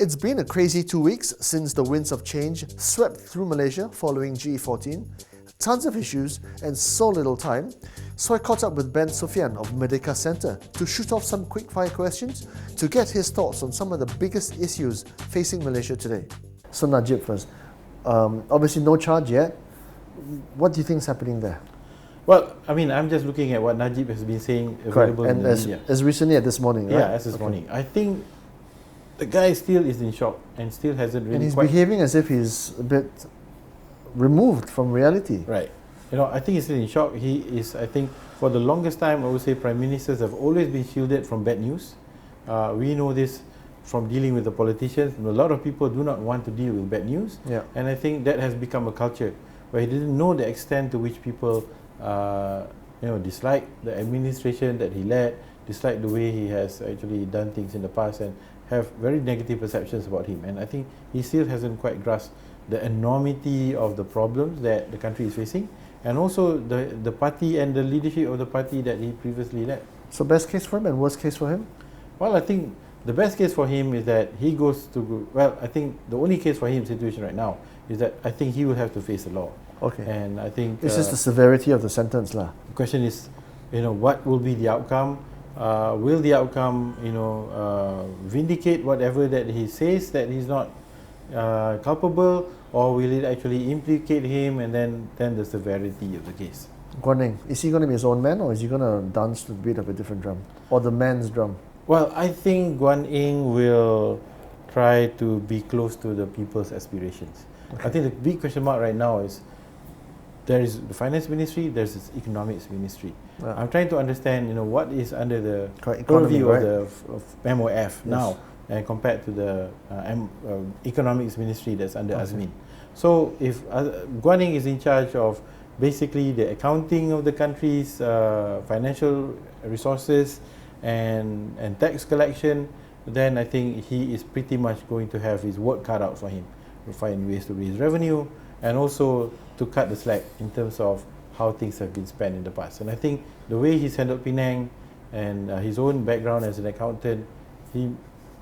It's been a crazy 2 weeks since the winds of change swept through Malaysia following GE14. Tons of issues and so little time, so I caught up with Ibrahim Suffian of Merdeka Center to shoot off some quick-fire questions to get his thoughts on some of the biggest issues facing Malaysia today. So Najib first, obviously no charge yet. What do you think is happening there? Well, I mean, I'm just looking at what Najib has been saying available in the media. As recently as this morning, right? Yeah, as this morning. I think the guy still is in shock and still hasn't really And he's behaving as if he's a bit removed from reality. Right. You know, I think he's still in shock. He is, I think, for the longest time, I would say prime ministers have always been shielded from bad news. We know this from dealing with the politicians. A lot of people do not want to deal with bad news. Yeah. And I think that has become a culture where he didn't know the extent to which people dislike the administration that he led, dislike the way he has actually done things in the past, and have very negative perceptions about him. And I think he still hasn't quite grasped the enormity of the problems that the country is facing, and also the party and the leadership of the party that he previously led. So best case for him and worst case for him? Well, I think the best case for him is that he goes to, well, I think the only case for him situation right now is that I think he will have to face the law. Okay. And I think it's just the severity of the sentence lah. The question is, what will be the outcome? Will the outcome, vindicate whatever that he says that he's not culpable, or will it actually implicate him, and then the severity of the case? Guan Eng, is he going to be his own man, or is he going to dance to the beat of a different drum, or the man's drum? Well, I think Guan Eng will try to be close to the people's aspirations. Okay. I think the big question mark right now is, there is the finance ministry, there's this economics ministry. I'm trying to understand, what is under the purview of MOF now, and compared to the economics ministry that's under Azmin. So if Guan Eng is in charge of basically the accounting of the country's financial resources and tax collection, then I think he is pretty much going to have his work cut out for him to find ways to raise revenue, and also to cut the slack in terms of how things have been spent in the past. And I think the way he's handled Penang and his own background as an accountant, he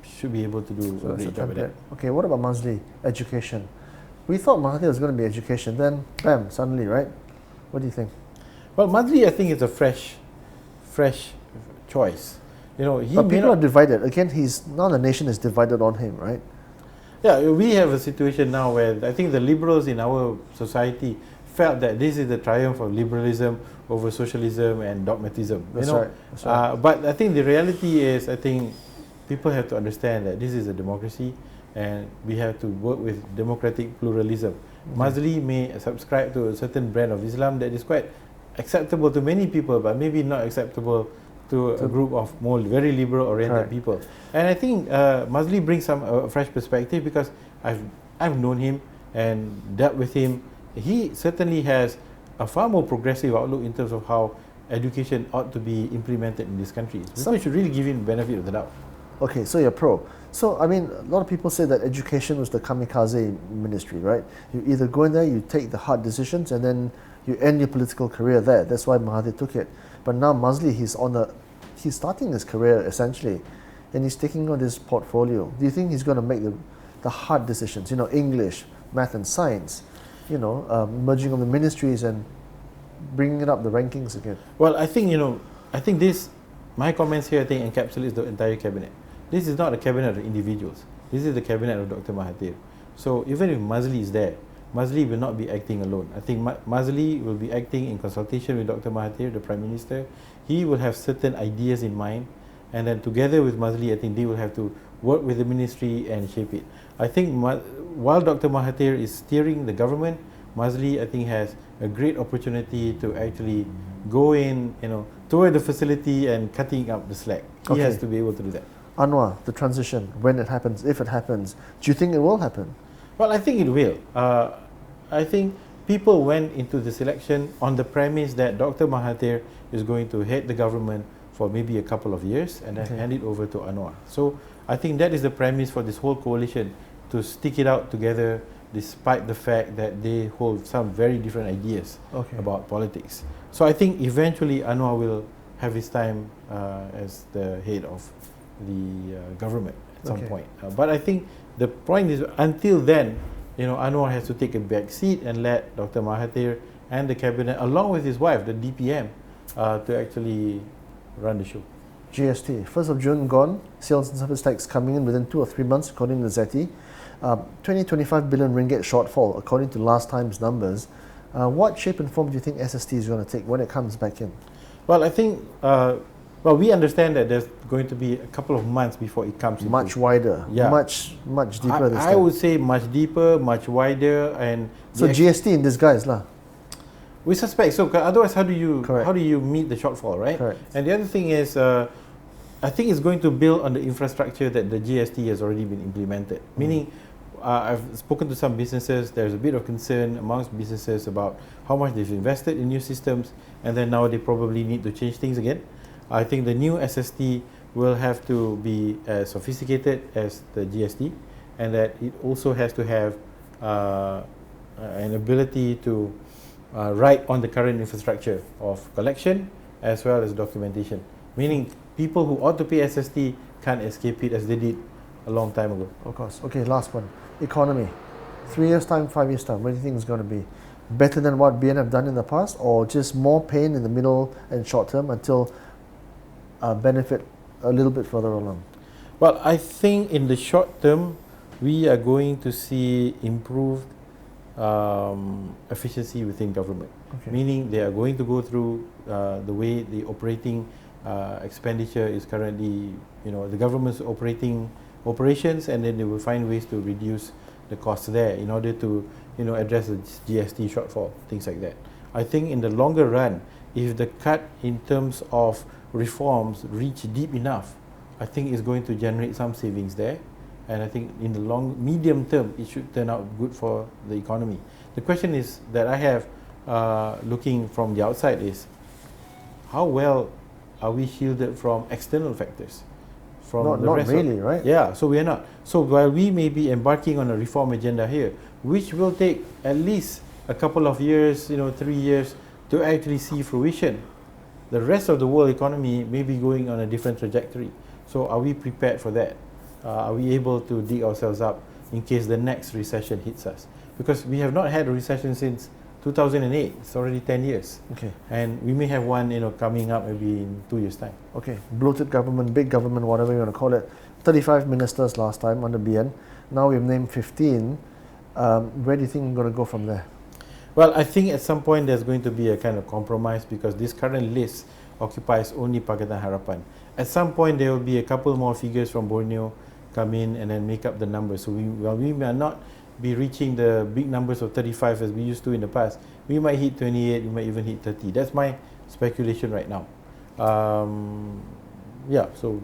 should be able to do a great job at that. Okay, what about Mazli? Education. We thought Mahathir was going to be education, then bam, suddenly, right? What do you think? Well, Mazli, I think, is a fresh choice. But people are divided. Again, now the nation is divided on him, right? Yeah, we have a situation now where I think the liberals in our society felt that this is the triumph of liberalism over socialism and dogmatism. That's right. But I think the reality is, I think people have to understand that this is a democracy, and we have to work with democratic pluralism. Mazli may subscribe to a certain brand of Islam that is quite acceptable to many people, but maybe not acceptable to a group of more very liberal-oriented people. And I think Mazli brings some fresh perspective, because I've known him and dealt with him. He certainly has a far more progressive outlook in terms of how education ought to be implemented in this country. So we should really give him the benefit of the doubt. Okay, so you're pro. So, I mean, a lot of people say that education was the kamikaze ministry, right? You either go in there, you take the hard decisions, and then you end your political career there. That's why Mahathir took it. But now Mazli, he's starting his career essentially, and he's taking on this portfolio. Do you think he's going to make the hard decisions? English, math, and science. Merging of the ministries and bringing it up the rankings again. Well, I think my comments here, I think, encapsulates the entire cabinet. This is not a cabinet of individuals. This is the cabinet of Dr. Mahathir. So even if Mazli is there, Mazli will not be acting alone. I think Mazli will be acting in consultation with Dr. Mahathir, the Prime Minister. He will have certain ideas in mind, and then together with Mazli, I think they will have to work with the ministry and shape it. I think while Dr. Mahathir is steering the government, Mazli, I think, has a great opportunity to actually go in, toward the facility and cutting up the slack. He has to be able to do that. Anwar, the transition, when it happens, if it happens, do you think it will happen? Well, I think it will. I think people went into this election on the premise that Dr. Mahathir is going to head the government for maybe a couple of years and then hand it over to Anwar. So I think that is the premise for this whole coalition, to stick it out together despite the fact that they hold some very different ideas about politics. So I think eventually Anwar will have his time as the head of the government at some point. But I think the point is, until then, Anwar has to take a back seat and let Dr. Mahathir and the cabinet, along with his wife, the DPM, to actually run the show. GST, 1st of June gone, sales and service tax coming in within 2 or 3 months according to ZETI. 25 billion ringgit shortfall according to last time's numbers. What shape and form do you think SST is going to take when it comes back in? Well, I think, we understand that there's going to be a couple of months before it comes in. Much wider, much deeper this time. I would say much deeper, much wider, and so GST in disguise lah. We suspect so. Otherwise, how do you meet the shortfall, right? Correct. And the other thing is, I think it's going to build on the infrastructure that the GST has already been implemented. Meaning, I've spoken to some businesses. There's a bit of concern amongst businesses about how much they've invested in new systems, and then now they probably need to change things again. I think the new SST will have to be as sophisticated as the GST, and that it also has to have an ability to ride on the current infrastructure of collection as well as documentation. Meaning, people who ought to pay SST can't escape it as they did a long time ago. Of course. Okay, last one. Economy. 3 years' time, 5 years' time, what do you think is going to be? Better than what BN have done in the past, or just more pain in the middle and short term until benefit a little bit further along? Well, I think in the short term, we are going to see improved efficiency within government. Okay. Meaning they are going to go through the way the operating expenditure is currently, the government's operations, and then they will find ways to reduce the costs there in order to, address the GST shortfall, things like that. I think in the longer run, if the cut in terms of reforms reach deep enough, I think it's going to generate some savings there. And I think in the medium term, it should turn out good for the economy. The question is that I have, looking from the outside, is how well are we shielded from external factors? From not really, right? Yeah, so we are not. So while we may be embarking on a reform agenda here, which will take at least a couple of years, 3 years, to actually see fruition, the rest of the world economy may be going on a different trajectory. So are we prepared for that? Are we able to dig ourselves up in case the next recession hits us? Because we have not had a recession since 2008. It's already 10 years. Okay. And we may have one, coming up maybe in 2 years' time. Okay. Bloated government, big government, whatever you want to call it. 35 ministers last time under BN. Now we've named 15. Where do you think we're going to go from there? Well, I think at some point there's going to be a kind of compromise, because this current list occupies only Pakatan Harapan. At some point there will be a couple more figures from Borneo come in and then make up the numbers. So we may not be reaching the big numbers of 35 as we used to in the past. We might hit 28, we might even hit 30. That's my speculation right now. So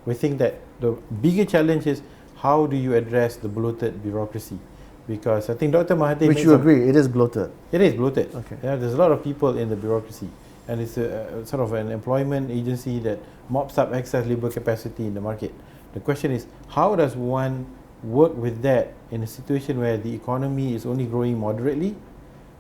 we think that the bigger challenge is how do you address the bloated bureaucracy? Because I think Dr. Mahathir... Which you agree, it is bloated. It is bloated. Okay. Yeah, there's a lot of people in the bureaucracy, and it's a sort of an employment agency that mops up excess labor capacity in the market. The question is, how does one work with that in a situation where the economy is only growing moderately,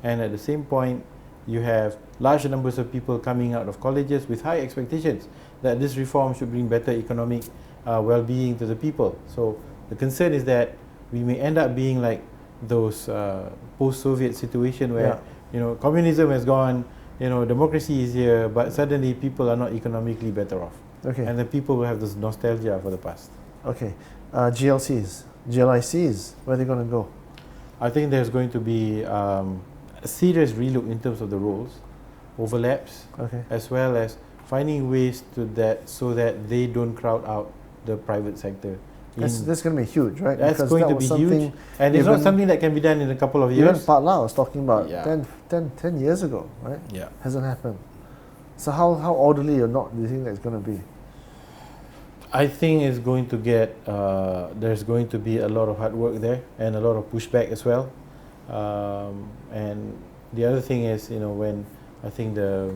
and at the same point you have large numbers of people coming out of colleges with high expectations that this reform should bring better economic well-being to the people. So the concern is that we may end up being like those post-Soviet situation where communism has gone, democracy is here, but suddenly people are not economically better off. Okay. And the people will have this nostalgia for the past. Okay. GLCs, GLICs, where are they going to go? I think there's going to be a serious relook in terms of the roles, overlaps, as well as finding ways to that so that they don't crowd out the private sector. That's going to be huge, right? That's because going to be huge, and it's not something that can be done in a couple of years. Even Pat Lau was talking about 10 years ago, right? Yeah. Hasn't happened. So how orderly or not do you think that's going to be? I think it's going to get, there's going to be a lot of hard work there and a lot of pushback as well. And the other thing is, when I think the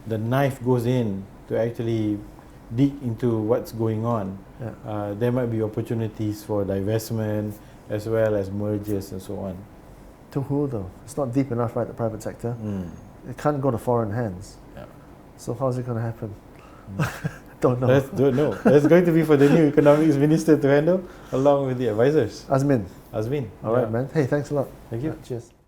knife goes in to actually dig into what's going on, there might be opportunities for divestment as well as mergers and so on. To who though? It's not deep enough, right, the private sector. It can't go to foreign hands. Yeah. So how's it going to happen? Don't know. Don't know. That's going to be for the new economics minister to handle, along with the advisors. Azmin. Azmin. All right, man. Hey, thanks a lot. Thank you. Cheers.